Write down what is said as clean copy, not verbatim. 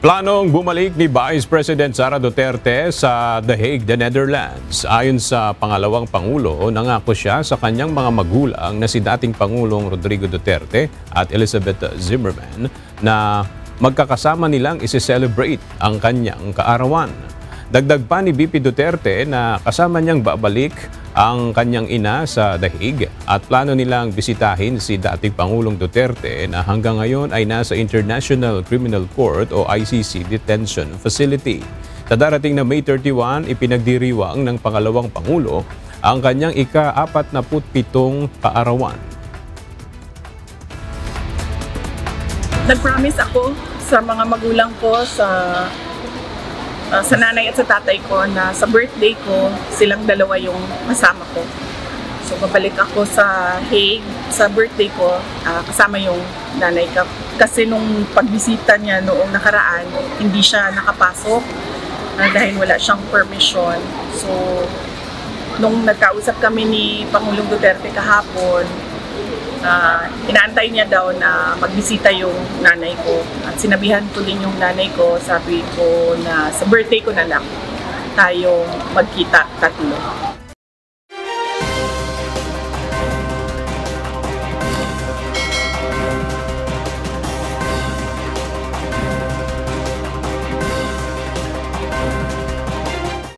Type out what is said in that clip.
Planong bumalik ni Vice President Sara Duterte sa The Hague, the Netherlands. Ayon sa pangalawang Pangulo, nangako siya sa kanyang mga magulang na si dating Pangulong Rodrigo Duterte at Elizabeth Zimmerman na magkakasama nilang isi-celebrate ang kanyang kaarawan. Dagdag pa ni VP Duterte na kasama niyang babalik ang kanyang ina sa The Hague at plano nilang bisitahin si dating Pangulong Duterte na hanggang ngayon ay nasa International Criminal Court o ICC Detention Facility. Sa darating na May 31, ipinagdiriwang ng pangalawang Pangulo ang kanyang ika-47 kaarawan. Nag-promise ako sa mga magulang ko, sa nanay at sa tatay ko na sa birthday ko, silang dalawa yung kasama ko. So, babalik ako sa Hague sa birthday ko, kasama yung nanay ko. Kasi nung pagbisita niya noong nakaraan, hindi siya nakapasok dahil wala siyang permission. So, nung nagkausap kami ni Pangulong Duterte kahapon, inaantay niya daw na magbisita yung nanay ko. At sinabihan ko din yung nanay ko, sabi ko na sa birthday ko na lang tayong magkita tatlo.